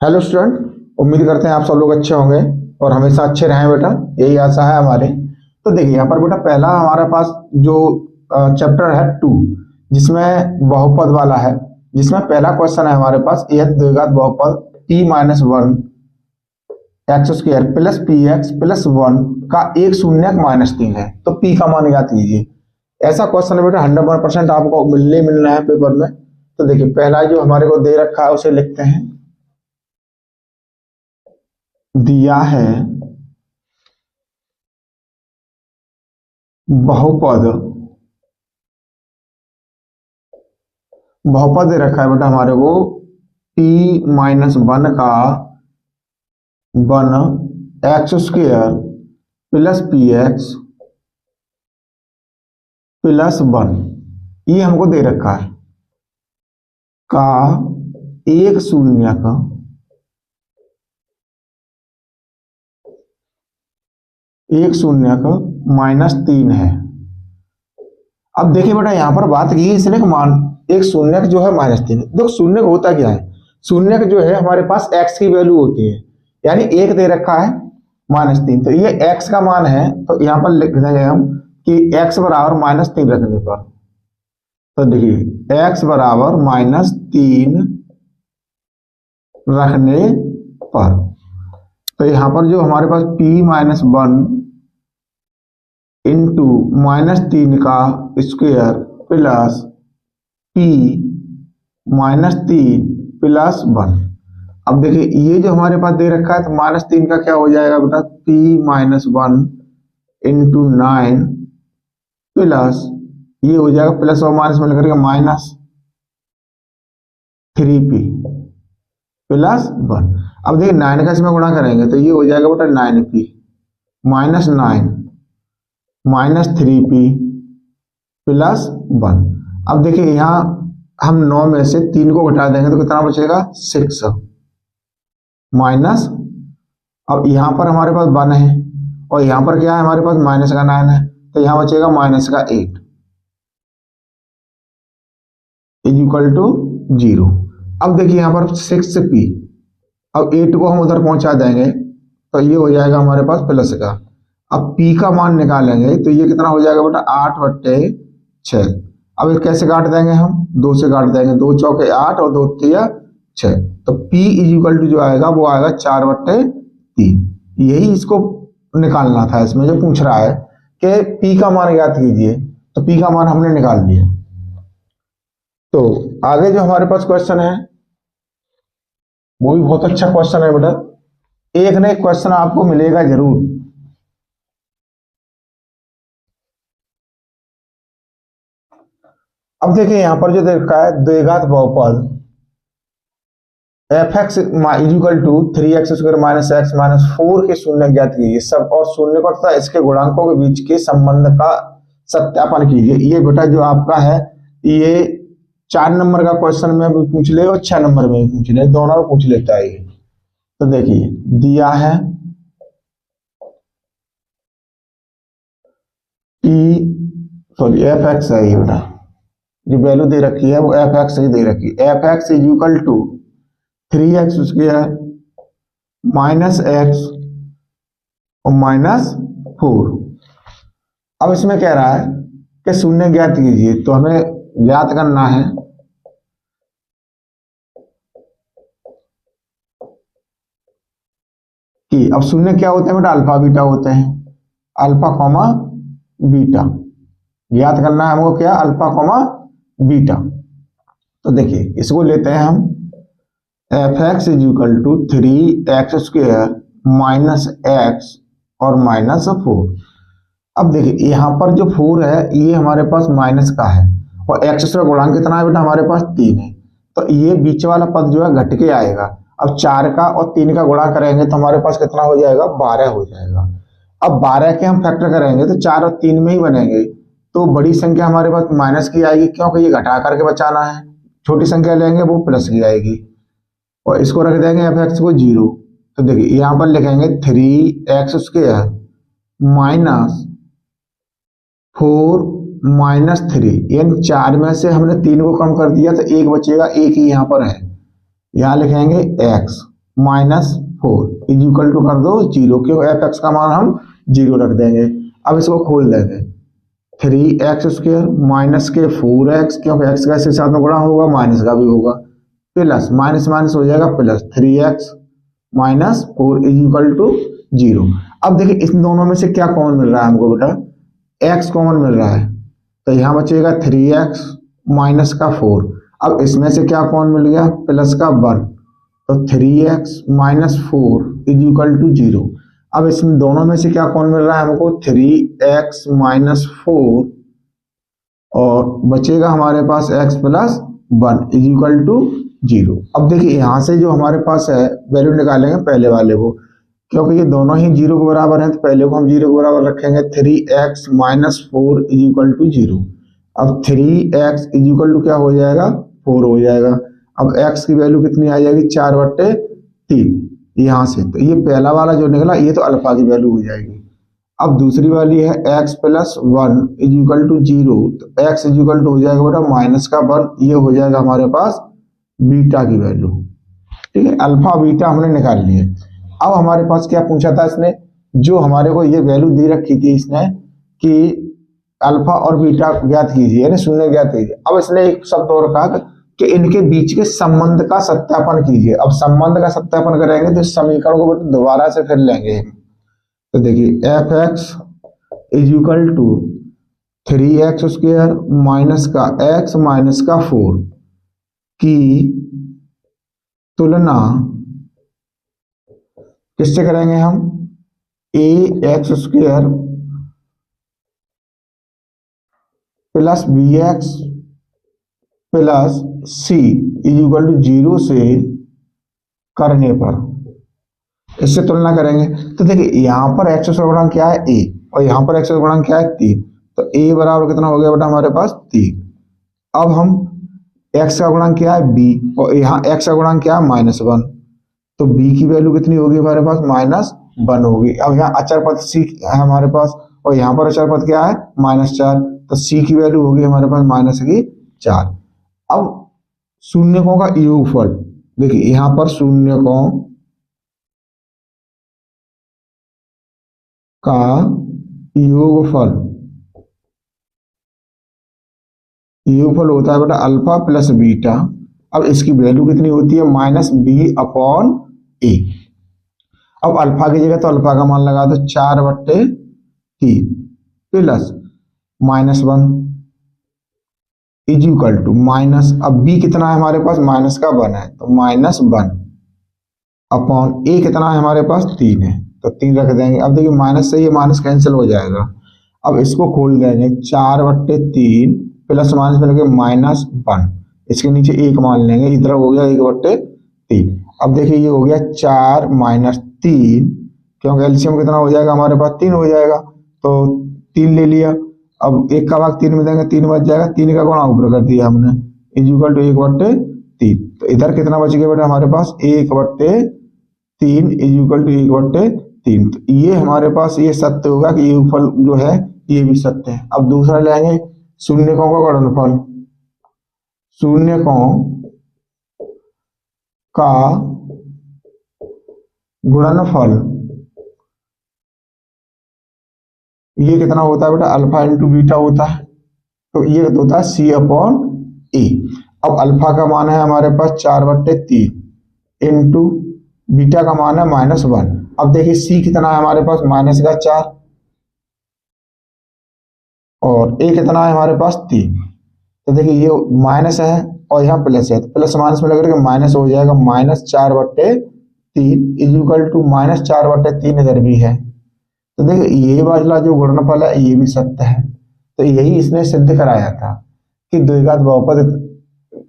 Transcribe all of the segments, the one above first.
Hello student, उम्मीद करते हैं आप सब लोग अच्छे होंगे और हमेशा अच्छे रहें बेटा, यही आशा है हमारी। तो देखिए यहाँ पर बेटा पहला हमारे पास जो चैप्टर है 2, जिसमें बहुपद वाला है, जिसमें पहला क्वेश्चन है हमारे पास एक द्विघात बहुपद p-1 x square plus P x plus 1 का एक शून्यक -3 है, तो p का मान ज्ञात कीजिए। ऐसा क्वेश्चन बेटा 100% आपको मिलना है पेपर में। तो देखिए पहला जो हमारे को दे रखा है उसे लिखते हैं। दिया है बहुपद दे रखा है बेटा हमारे को p-1 का 1 x square plus P x plus 1, ये हमको दे रखा है, का एक शून्यक -3 है। अब देखिए बेटा यहाँ पर बात की इसने मान एक शून्यक जो है -3। देखो शून्यक होता क्या है, शून्यक जो है हमारे पास x की वैल्यू होती है, यानी एक दे रखा है -3, तो ये x का मान है। तो यहाँ पर लिख देंगे हम कि x बराबर -3 रखने पर, तो देखिए x बराबर -3 रखने पर, तो यहाँ पर जो हमारे पास p-1 इंटू -3 का स्क्वायर प्लस p-3 प्लस 1। अब देखिए ये जो हमारे पास दे रखा है, तो -3 का क्या हो जाएगा बेटा, p-1 इंटू 9 प्लस ये हो जाएगा प्लस और माइनस में लेकर -3p प्लस 1। अब देखिए 9 का इसमें गुणा करेंगे तो ये हो जाएगा बेटा 9p -9 -3p प्लस 1। अब देखिए यहाँ हम 9 में से 3 को घटा देंगे तो कितना बचेगा 6 माइनस, अब यहाँ पर हमारे पास 1 है और यहाँ पर क्या है हमारे पास माइनस का 9 है, तो यहाँ बचेगा माइनस का 8 इज इक्वल टू 0। अब देखिए यहाँ पर 6p, अब 8 को हम उधर पहुंचा देंगे तो ये हो जाएगा हमारे पास प्लस का। अब p का मान निकालेंगे तो ये कितना हो जाएगा बेटा 8/6। अब ये कैसे काट देंगे हम, 2 से काट देंगे, 2 चौके 8 और 2 तिया 6, तो p इज इक्वल टू जो आएगा वो आएगा 4/3। यही इसको निकालना था, इसमें जो पूछ रहा है कि p का मान ज्ञात कीजिए, तो p का मान हमने निकाल लिया। तो आगे जो हमारे पास क्वेश्चन है वो भी बहुत अच्छा क्वेश्चन है बेटा, एक ना एक क्वेश्चन आपको मिलेगा जरूर। अब देखिए यहाँ पर जो देखा है द्विघात बहुपद f(x) equal to 3x² - x - 4 के शून्य ज्ञात कीजिए सब, और शून्य को तथा इसके गुणांकों के बीच के संबंध का सत्यापन कीजिए। ये बेटा जो आपका है ये 4 नंबर का क्वेश्चन में भी पूछ ले और 6 नंबर में भी पूछ ले, दोनों में पूछ लेता है ये। तो देखिए दिया है f(x) है, ये बेटा जो वैल्यू दे रखी है वो f(x) ही दे रखी है। f(x) is equal to 3x² -x और -4। अब इसमें कह रहा है कि शून्य ज्ञात कीजिए, तो हमें ज्ञात करना है कि अब शून्य क्या होते हैं बेटा, अल्फा बीटा होते हैं, अल्फा कॉमा बीटा ज्ञात करना है हमको, क्या अल्फा कॉमा बीटा। तो देखिए इसको लेते हैं हम f(x) is equal to 3x² -x और -4। अब देखिए यहाँ पर जो 4 है ये हमारे पास माइनस का है और x का गुणांक कितना है बेटा हमारे पास 3 है, तो ये बीच वाला पद जो है घट के आएगा। अब 4 का और 3 का गुणा करेंगे तो हमारे पास कितना हो जाएगा 12 हो जाएगा। अब 12 के हम फैक्टर करेंगे तो 4 और 3 में ही बनेंगे, तो बड़ी संख्या हमारे पास माइनस की आएगी क्योंकि ये घटा करके बचाना है, छोटी संख्या लेंगे वो प्लस की आएगी और इसको रख देंगे f(x) को 0। तो देखिए यहाँ पर लिखेंगे 3x² -4 -3, यानी 4 में से हमने 3 को कम कर दिया तो 1 बचेगा, 1 ही यहाँ पर है, यहाँ लिखेंगे x -4 इज इक्वल टू कर दो 0, क्यों एफ एक्स का मान हम 0 रख देंगे। अब इसको खोल देंगे, 3x² माइनस के 4x, क्योंकि x का इसके साथ में गुणा होगा माइनस का भी होगा, प्लस माइनस माइनस हो जाएगा plus 3x minus 4 is equal to 0। अब देखिए इन दोनों में से क्या कॉमन मिल रहा है हमको बेटा, x कॉमन मिल रहा है, तो यहाँ बचेगा 3x माइनस का 4। अब इसमें से क्या कॉमन मिल गया, प्लस का 1, तो 3x minus 4 is equal to 0। अब इसमें दोनों में से क्या कॉमन मिल रहा है हमको, 3x माइनस 4, और बचेगा हमारे पास x plus 1 is equal to 0। अब देखिए यहाँ से जो हमारे पास है वैल्यू निकालेंगे पहले वाले को, क्योंकि ये दोनों ही 0 के बराबर हैं, तो पहले को हम 0 के बराबर रखेंगे, 3x minus 4 is equal to 0। अब 3x इज इक्वल टू क्या हो जाएगा, 4 हो जाएगा। अब x की वैल्यू कितनी आ जाएगी, 4/3 यहाँ से, तो ये पहला वाला जो निकला ये तो अल्फा की वैल्यू हो जाएगी। अब दूसरी वाली है x plus 1 is equal to 0, तो x इज इक्वल टू हो जाएगा बेटा माइनस का 1, ये हो जाएगा हमारे पास बीटा की वैल्यू। ठीक है, अल्फा बीटा हमने निकाल लिए। अब हमारे पास क्या पूछा था इसने, जो हमारे को ये वैल्यू दे रखी थी इसने कि अल्फा और बीटा ज्ञात कीजिए, यानी शून्य ज्ञात कीजिए। अब इसने एक शब्द और कहा कि इनके बीच के संबंध का सत्यापन कीजिए। अब संबंध का सत्यापन करेंगे तो इस समीकरण को दोबारा से फिर लेंगे। तो देखिए f x is equal to 3x² minus का x माइनस का 4 की तुलना किससे करेंगे हम, ax² plus bx plus c is equal to 0 से करने पर, इससे तुलना करेंगे। तो देखिए यहाँ पर x का गुणांक क्या है a, और यहाँ पर x का गुणांक क्या है 3, तो a बराबर कितना हो गया बेटा हमारे पास 3। अब हम x का गुणांक क्या है b, और यहाँ x का गुणांक क्या है -1, तो b की वैल्यू कितनी होगी हमारे पास -1 होगी। अब यहाँ अचर पद c है हमारे पास, और यहाँ पर अचर पद क्या है -4, तो c की वैल्यू होगी हमारे पास -4। अब शून्यकों का योगफल, देखिए यहाँ पर शून्यकों का योगफल होता है बेटा अल्फा प्लस बीटा। अब इसकी वैल्यू कितनी होती है -b/a। अब अल्फा की जगह तो अल्फा का मान लगा दो 4/3 plus -1 is equal to minus, अब b कितना है हमारे पास माइनस का 1 है, तो -1 अपॉन a कितना है हमारे पास 3 है, तो 3 रख देंगे। अब देखिए माइनस से ये माइनस कैंसिल हो जाएगा। अब इसको खोल देंगे, 4/3 प्लस माइनस में लगे -1, इसके नीचे 1 मान लेंगे, इधर हो गया 1/3। अब देखिए ये हो गया 4 - 3, क्योंकि एलसीएम कितना हो जाएगा हमारे पास 3 हो जाएगा, तो 3 ले लिया। अब 1 का भाग 3 में देंगे, 3 बच जाएगा, 3 का गुणा ऊपर कर दिया हमने, इज इक्वल टू 1/3। तो इधर कितना बच गया बेटा हमारे पास 1/3 इज इक्वल टू 1/3। तो ये हमारे पास ये सत्य होगा कि ये फल जो है ये भी सत्य है। अब दूसरा लेंगे शून्यकों का गुणनफल, शून्यकों का गुणनफल ये कितना होता है बेटा अल्फा इंटू बीटा होता है, तो ये होता है c/a। अब अल्फा का मान है हमारे पास 4/3 इंटू बीटा का मान है -1। अब देखिए c कितना है हमारे पास -4 और a कितना है हमारे पास 3, तो देखिए ये माइनस है और यहाँ प्लस है, तो प्लस माइनस में लग माइनस हो जाएगा, -4/3 इज इक्वल टू -4/3 इधर भी है। तो देखिए ये वाला जो गुणनफल है ये भी सत्य है। तो यही इसने सिद्ध कराया था कि द्विघात बहुपद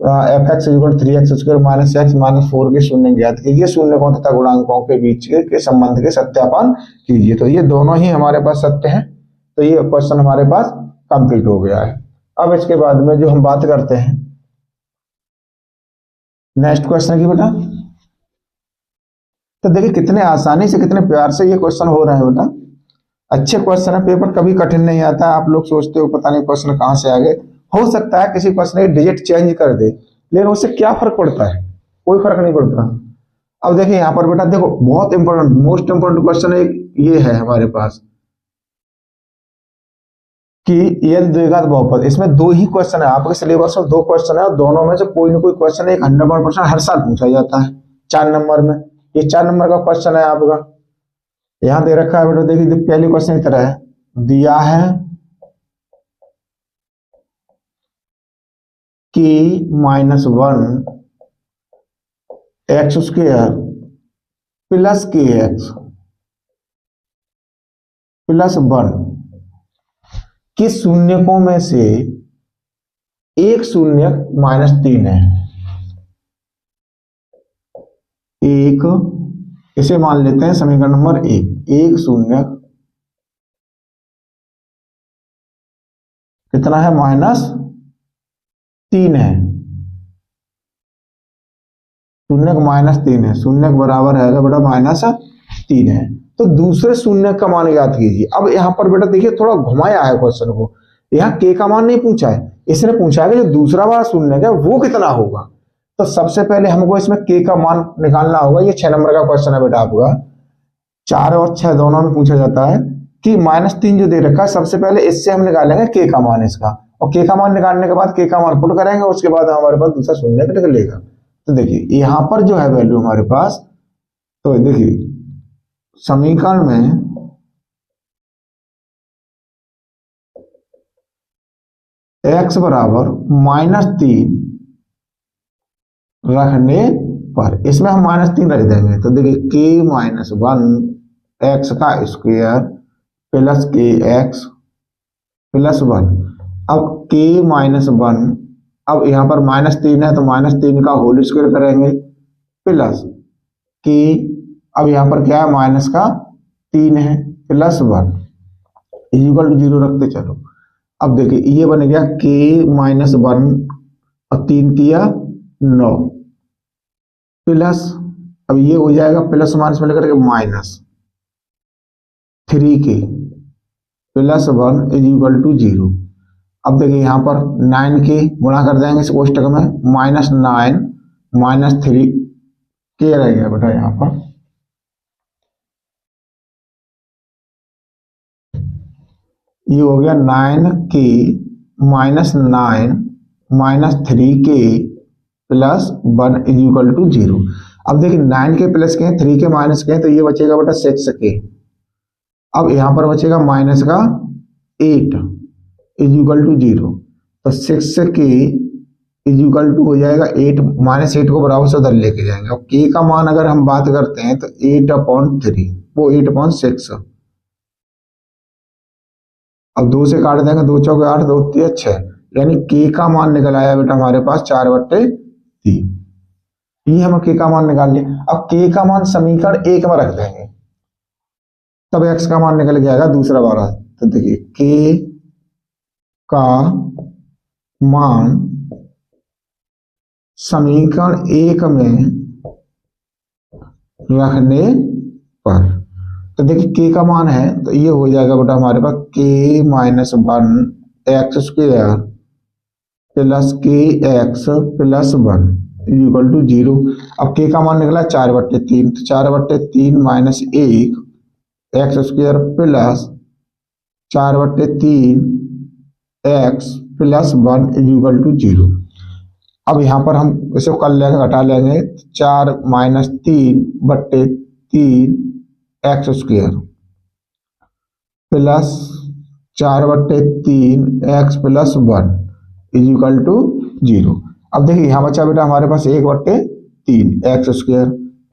f(x) = 3x² - x - 4 के शून्य ज्ञात कीजिए, शून्यकों तथा गुणांकों के बीच के संबंध के सत्यापन कीजिए। तो ये दोनों ही हमारे पास सत्य हैं, तो ये क्वेश्चन हमारे पास कंप्लीट हो गया है। अब इसके बाद में जो हम बात करते हैं नेक्स्ट क्वेश्चन की बेटा, तो देखिए कितने आसानी से कितने प्यार से ये क्वेश्चन हो रहे हैं बेटा, अच्छे क्वेश्चन है, पेपर कभी कठिन नहीं आता। आप लोग सोचते हो पता नहीं क्वेश्चन कहाँ से आ गए, हो सकता है किसी क्वेश्चन की डिजिट चेंज कर दे, लेकिन उससे क्या फर्क पड़ता है, कोई फर्क नहीं पड़ता। अब देखिए यहाँ पर बेटा देखो बहुत इंपॉर्टेंट मोस्ट इंपॉर्टेंट क्वेश्चन एक ये है हमारे पास कि यदि द्विघात बहुपद, इसमें दो ही क्वेश्चन है आपके सिलेबस में, दो क्वेश्चन है और दोनों में से कोई ना कोई क्वेश्चन एक 100% हर साल पूछा जाता है 4 नंबर में। ये 4 नंबर का क्वेश्चन है आपका, यहाँ दे रखा है बेटा, देखिए पहले क्वेश्चन की तरह है, दिया है कि -1 एक्स स्क्वेयर प्लस के एक्स प्लस 1 के शून्यकों में से एक शून्य -3 है। एक, इसे मान लेते हैं समीकरण नंबर 1, एक शून्य कितना है -3 है, शून्य -3 है, शून्य के बराबर है बेटा -3 है। तो दूसरे शून्य का मान याद कीजिए। अब यहाँ पर बेटा देखिए थोड़ा घुमाया है क्वेश्चन को, यहाँ के का मान नहीं पूछा है, इसने पूछा है कि जो दूसरा वाला शून्य है वो कितना होगा। तो सबसे पहले हमको इसमें के का मान निकालना होगा। ये 6 नंबर का क्वेश्चन है बेटा आपका, 4 और 6 दोनों में पूछा जाता है कि -3 जो दे रखा है, सबसे पहले इससे हम निकालेंगे के का मान इसका, और के का मान निकालने के बाद के का मान पुट करेंगे, उसके बाद हमारे पास दूसरा शून्य निकलेगा। तो देखिए यहाँ पर जो है वैल्यू हमारे पास, तो देखिए समीकरण में x बराबर -3 रखने पर, इसमें हम -3 रख देंगे, तो देखिए k -1 एक्स का स्क्वायर प्लस के एक्स प्लस 1। अब k -1, अब यहाँ पर -3 है तो -3 का होल स्क्वायर करेंगे प्लस के, अब यहाँ पर क्या है माइनस का 3 है प्लस 1 इक्वल टू 0 रखते चलो। अब देखिए ये बन गया k -1 और 3 किया 9 प्लस, अब ये हो जाएगा प्लस माइनस में लेकर के -3k plus 1 is equal to 0। अब देखिए यहाँ पर 9k गुणा कर देंगे इस कोष्टक में, -9 -3k रह गया बेटा यहाँ पर, ये हो गया 9k -9 -3k plus 1 is equal to 0। अब देखिए 9k प्लस के 3k माइनस के, तो ये बचेगा बेटा 6k। अब यहाँ पर बचेगा माइनस का 8 इज इक्वल टू 0, तो 6k इज इक्वल टू हो जाएगा 8, -8 को बराबर से उधर लेके जाएंगे। अब k का मान अगर हम बात करते हैं तो 8/3, वो 8/6, अब 2 से काट देंगे, 2 चौके 8, 2 3 6, यानी के का मान निकल आया बेटा हमारे पास 4/3। ये हम के का मान निकाल लिया। अब के का मान समीकरण 1 में रख देंगे, तब एक्स का मान निकल के आएगा दूसरा वाला। तो देखिए के का मान समीकरण 1 में रखने पर, तो देखिए के का मान है तो ये हो जाएगा बेटा हमारे पास k -1 एक्स स्क्वायर प्लस के एक्स प्लस 1 इक्वल टू 0। अब के का मान निकला 4/3, तो 4/3 -1 x square plus 4/3 x plus 1 equal to 0। अब यहाँ पर हम इसे कर लेंगे, घटा लेंगे, 4 -3/3 x square plus 4/3 x plus 1 is equal to 0। अब देखिए यहाँ बचा बेटा हमारे पास 1/3 x square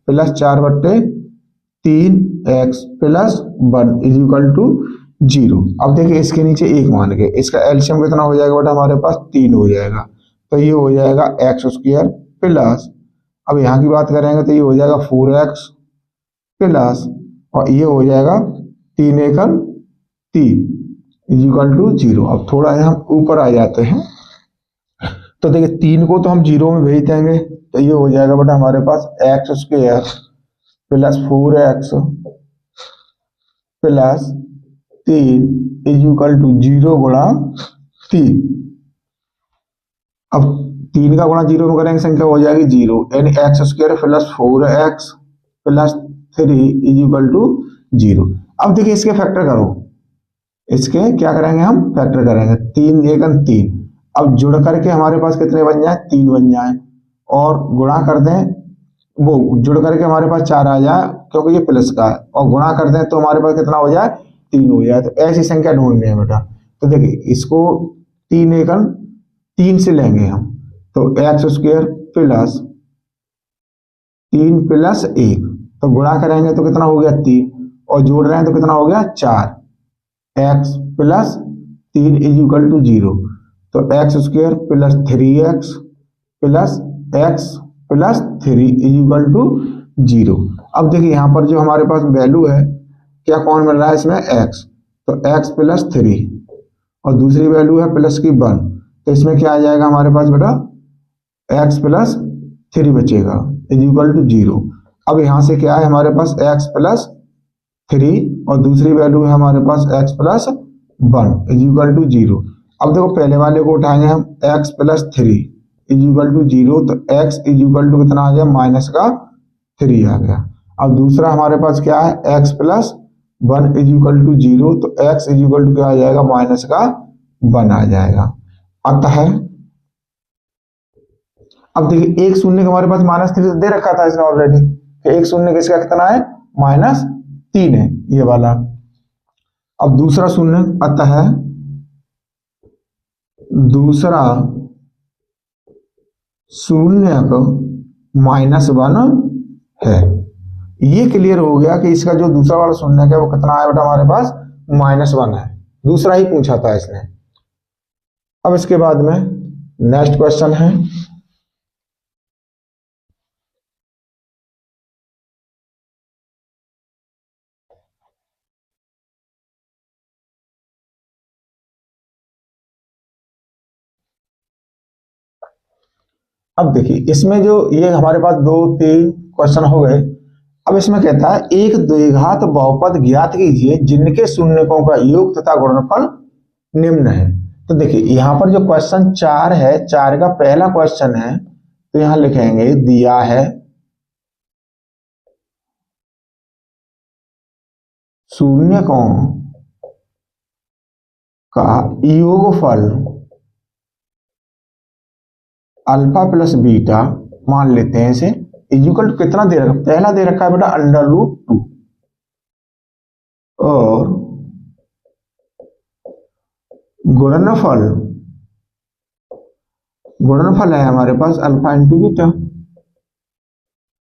plus 4/3 x plus 1 is equal to 0। अब देखिए इसके नीचे 1 मान के, इसका एलसीएम कितना हो जाएगा बेटा हमारे पास 3 हो जाएगा, तो ये हो जाएगा एक्स स्क्वायर प्लस, अब यहाँ की बात करेंगे तो ये हो जाएगा 4x प्लस, और ये हो जाएगा 3 एकम 3 इज इक्वल टू 0। अब थोड़ा हम ऊपर आ जाते हैं, तो देखिए 3 को तो हम 0 में भेज देंगे, तो ये हो जाएगा बेटा हमारे पास X square plus 4x plus 3 is equal to 0 गुणा 3। अब 3 का गुणा 0 में करेंगे संख्या हो जाएगी 0, यानी x square plus 4x plus 3 is equal to 0। अब देखिए इसके फैक्टर करो, इसके क्या करेंगे हम, फैक्टर करेंगे। 3 एकन 3, अब जुड़ करके हमारे पास कितने बन जाए, 3 बन जाए, और गुणा कर दें, वो जुड़ करके हमारे पास 4 आ जाए क्योंकि ये प्लस का है, और गुणा कर दें तो हमारे पास कितना हो जाए, 3 हो जाए। तो ऐसी संख्या ढूंढनी है बेटा। तो देखिए इसको 3 एकन 3 से लेंगे हम, तो एक्स स्क्वायर प्लस 3 प्लस 1, तो गुणा करेंगे तो कितना हो गया 3, और जोड़ रहे हैं तो कितना हो गया 4, x plus 3 is equal to 0। तो x square plus 3x plus x plus 3 is equal to 0। अब देखिए यहाँ पर जो हमारे पास वैल्यू है, क्या कौन मिल रहा है इसमें, x, तो x प्लस 3, और दूसरी वैल्यू है प्लस की 1, तो इसमें क्या आ जाएगा हमारे पास बेटा, x प्लस 3 बचेगा इज इक्वल टू 0। अब यहाँ से क्या है हमारे पास x प्लस 3, और दूसरी वैल्यू है हमारे पास x plus 1 is equal to 0। अब देखो पहले वाले को उठाएंगे हम, x plus 3 is equal to 0, तो x इज इक्वल टू कितना आ गया, माइनस का 3 आ गया। अब दूसरा हमारे पास क्या है, x plus 1 is equal to 0, तो x इज इक्वल टू क्या आ जाएगा, माइनस का 1 आ जाएगा। अतः अब देखिए एक शून्य हमारे पास -3 दे रखा था इसने ऑलरेडी, तो एक शून्य किसका कितना है, -3 है ये वाला। अब दूसरा शून्य, अतः दूसरा शून्यक -1 है। ये क्लियर हो गया कि इसका जो दूसरा वाला शून्यक है वो कितना है बेटा, हमारे पास -1 है। दूसरा ही पूछा था इसने। अब इसके बाद में नेक्स्ट क्वेश्चन है, अब देखिए इसमें जो ये हमारे पास 2-3 क्वेश्चन हो गए। अब इसमें कहता है एक द्विघात बहुपद ज्ञात कीजिए जिनके शून्यकों का योग तथा गुणनफल निम्न है। तो देखिए यहाँ पर जो क्वेश्चन 4 है, 4 का पहला क्वेश्चन है, तो यहां लिखेंगे दिया है शून्यकों का योगफल अल्फा प्लस बीटा, मान लेते हैं इसे, इक्वल टू कितना दे रखा, पहला दे रखा है बेटा √2, और गुणनफल, गुणनफल है हमारे पास अल्फा इंटू बीटा।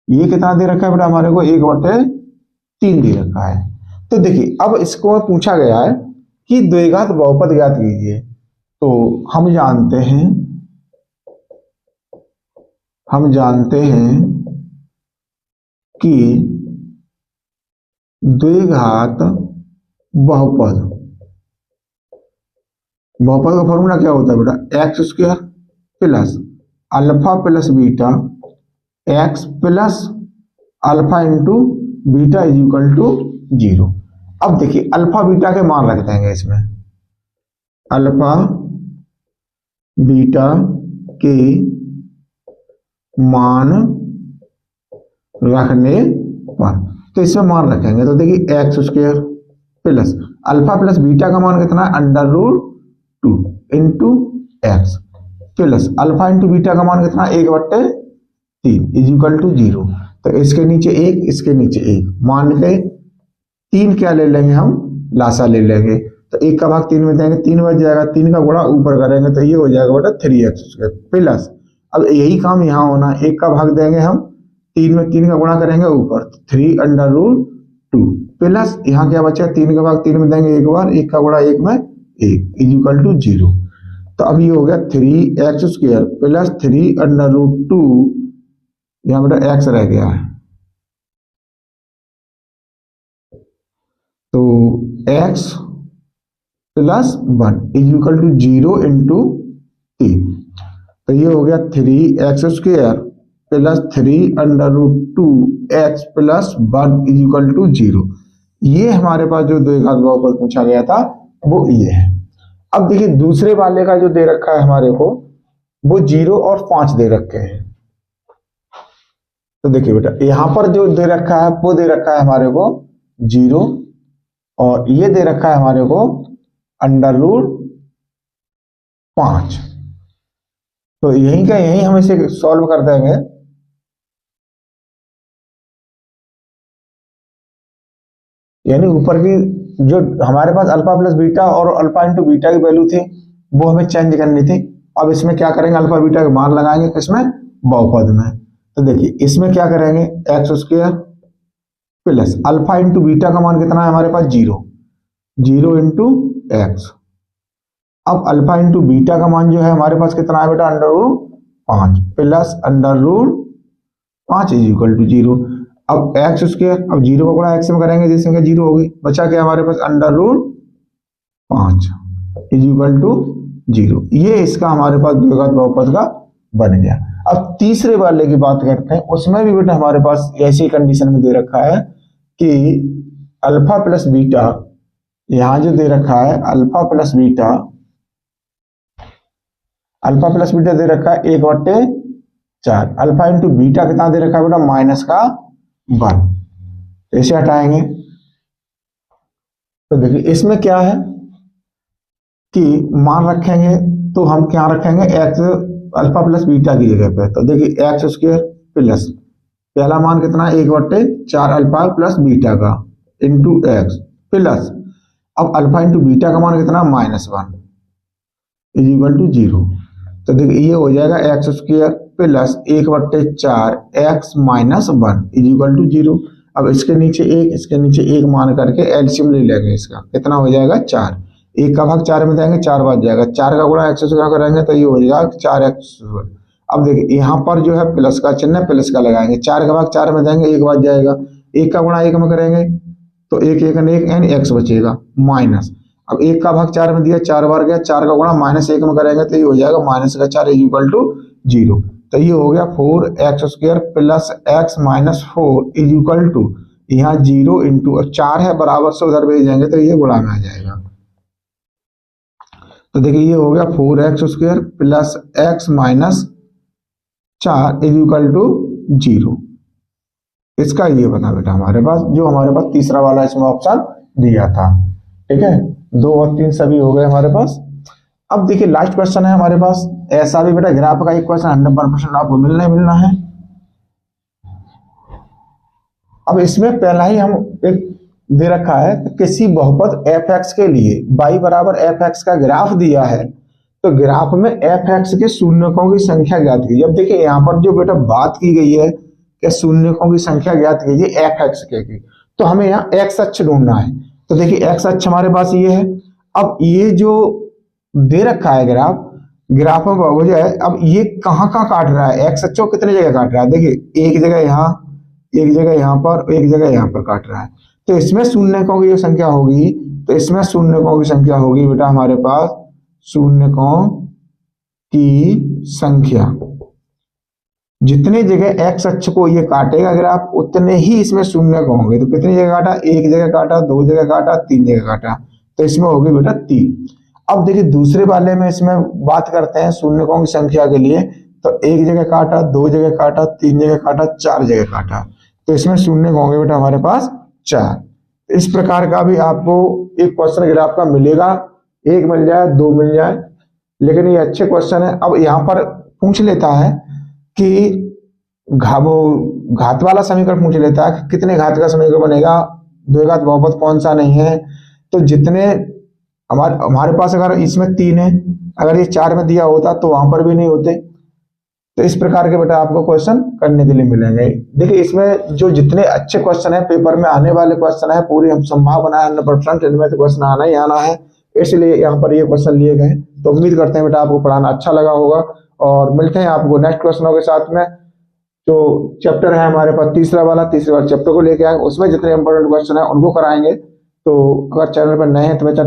ये कितना दे रखा है बेटा हमारे को, 1/3 दे रखा है। तो देखिए अब इसको पूछा गया है कि द्विघात बहुपद ज्ञात कीजिए। तो हम जानते हैं कि द्विघात बहुपद, बहुपद का फॉर्मूला क्या होता है बेटा, x square plus alpha plus beta x plus alpha into beta is equal to 0। अब देखिए अल्फा बीटा के मान रख देंगे इसमें, अल्फा बीटा के मान रखने पर, तो इसमें मान रखेंगे तो देखिए x square plus alpha plus beta का मान कितना है, √2 into x plus alpha into beta का मान कितना, 1/3 इज इक्वल टू 0। तो इसके नीचे 1, इसके नीचे 1, मान के 3 क्या ले लेंगे हम, लासा ले लेंगे, तो 1 का भाग 3 में देंगे, 3 बच जाएगा, 3 का गुणा ऊपर करेंगे तो ये हो जाएगा बेटा 3x² प्लस, अब यही काम यहाँ होना, 1 का भाग देंगे हम 3 में, 3 का गुणा करेंगे ऊपर, 3√2 प्लस यहाँ क्या बचा, 3 का भाग 3 में देंगे एक बार, 1 का गुणा 1 में 1 इज इक्वल टू 0। तो अब ये हो गया 3x² प्लस 3√2, यहाँ बेटा x रह गया है, तो x plus 1 is equal to 0 into 3, तो ये हो गया 3x² plus 3√2 x plus 1 is equal to 0। ये हमारे पास जो द्विघात बहुपद पूछा गया था वो ये है। अब देखिए दूसरे वाले का जो दे रखा है हमारे को, वो 0 और 5 दे रखे हैं। तो देखिए बेटा यहां पर जो दे रखा है वो दे रखा है हमारे को 0 और ये दे रखा है हमारे को √5। तो यही का यही हम इसे सॉल्व कर देंगे। यानी ऊपर की जो हमारे पास अल्फा प्लस बीटा और अल्फा इंटू बीटा की वैल्यू थी वो हमें चेंज करनी थी। अब इसमें क्या करेंगे, अल्फा बीटा के मान लगाएंगे किसमें, बहुपद में। तो देखिए इसमें क्या करेंगे, x square plus alpha into beta का मान कितना है हमारे पास 0 इंटू एक्स। अब अल्फा इंटू बीटा का मान जो है हमारे पास कितना है बेटा, √5 प्लस √5 इज इक्वल टू 0। अब एक्स स्क्वायर, अब 0 का गुणा एक्स में करेंगे जिससे संख्या 0 होगी, बचा क्या हमारे पास √5 इज इक्वल टू 0। ये इसका हमारे पास द्विघात बहुपद का बन गया। अब तीसरे वाले की बात करते हैं, उसमें भी बेटा हमारे पास ऐसी कंडीशन में दे रखा है कि अल्फा प्लस बीटा, यहां जो दे रखा है अल्फा प्लस बीटा दे रखा है 1/4। अल्फा इंटू बीटा कितना दे रखा है बेटा, -1। ऐसे हटाएंगे तो देखिए इसमें क्या है कि मान रखेंगे तो हम क्या रखेंगे, एक्स अल्फा प्लस बीटा की जगह पे। तो देखिए एक्स स्क्वायर प्लस पहला मान कितना है 1/4 अल्फा प्लस बीटा का इंटू एक्स प्लस अब अल्फा इंटू बीटा का मान कितना -1 इज इक्वल टू 0। तो देखिए ये हो जाएगा x square plus 1/4 x -1 is equal to 0। अब इसके नीचे एक मान करके एलसीएम ले लेंगे, इसका कितना हो जाएगा 4। 1 का भाग 4 में देंगे 4 बच जाएगा, 4 का गुणा एक्स स्क्वायर करेंगे तो ये हो जाएगा 4x। अब देखिए यहाँ पर जो है प्लस का चिन्ह प्लस का लगाएंगे, 4 का भाग 4 में देंगे 1 बच जाएगा, 1 का गुणा 1 में करेंगे तो 1 1 यानी x बचेगा माइनस। अब 1 का भाग 4 में दिया 4 बार गया, 4 का गुणा -1 में करेंगे तो ये हो जाएगा -4 इज इक्वल टू 0। तो ये हो गया 4x² plus x -4 is equal to यहाँ 0 इंटू 4 है बराबर से उधर भेजेंगे तो ये गुणा में आ जाएगा। तो देखिए ये हो गया 4x² plus x -4 is equal to 0। इसका ये बना बेटा हमारे पास, जो हमारे पास तीसरा वाला इसमें ऑप्शन दिया था। ठीक है, 2 और 3 सभी हो गए हमारे पास। अब देखिए लास्ट क्वेश्चन है हमारे पास, ऐसा भी बेटा ग्राफ का एक क्वेश्चन 100% आपको मिलना है। अब इसमें पहला ही हम एक दे रखा है कि किसी बहुपद fx के लिए y बराबर fx का ग्राफ दिया है, तो ग्राफ में fx के शून्यकों की संख्या ज्ञात कीजिए। अब देखिए यहाँ पर जो बेटा बात की गई है कि शून्यकों की संख्या ज्ञात कीजिए fx की, तो हमें यहाँ x अक्ष ढूंढना है। तो देखिए x अक्ष हमारे पास ये है। अब ये जो दे रखा है ग्राफ में बहुभुज है, अब ये कहाँ काट रहा है, x अक्ष को कितने जगह काट रहा है, देखिए एक जगह यहाँ, एक जगह यहाँ पर, एक जगह यहाँ पर काट रहा है। तो इसमें शून्यकों की जो संख्या होगी, तो इसमें शून्यकों की संख्या होगी बेटा हमारे पास, शून्यकों की संख्या जितने जगह x अक्ष को ये काटेगा ग्राफ उतने ही इसमें शून्यक होंगे। तो कितनी जगह काटा, एक जगह काटा, 2 जगह काटा, 3 जगह काटा, तो इसमें होगी बेटा 3। अब देखिए दूसरे वाले में इसमें बात करते हैं शून्यकों की संख्या के लिए, तो एक जगह काटा, 2 जगह काटा, 3 जगह काटा, 4 जगह काटा, तो इसमें शून्य होंगे बेटा हमारे पास 4। इस प्रकार का भी आपको एक क्वेश्चन ग्राफ का मिलेगा, एक मिल जाए 2 मिल जाए, लेकिन ये अच्छे क्वेश्चन है। अब यहाँ पर पूछ लेता है कि घात वाला समीकरण पूछ लेता है कि कितने घात का समीकरण बनेगा, द्विघात बहुपद कौन सा नहीं है। तो जितने हमारे पास अगर इसमें 3 है, अगर ये 4 में दिया होता तो वहां पर भी नहीं होते। तो इस प्रकार के बेटा आपको क्वेश्चन करने के लिए मिलेंगे। देखिए इसमें जो जितने अच्छे क्वेश्चन है पेपर में आने वाले क्वेश्चन है, पूरी हम संभावना है 100% इनमें से क्वेश्चन आना ही आना है, इसलिए यहाँ पर ये क्वेश्चन लिए गए। तो उम्मीद करते हैं बेटा आपको पढ़ाना अच्छा लगा होगा, और मिलते हैं आपको नेक्स्ट क्वेश्चनों के साथ में। जो चैप्टर है हमारे पास तीसरे वाला चैप्टर को लेके आए, उसमें जितने इंपॉर्टेंट क्वेश्चन है उनको कराएंगे। तो अगर चैनल पर नए हैं तो बेटा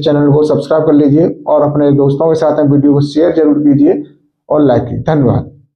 चैनल को सब्सक्राइब कर लीजिए और अपने दोस्तों के साथ वीडियो को शेयर जरूर कीजिए और लाइक कीजिए। धन्यवाद।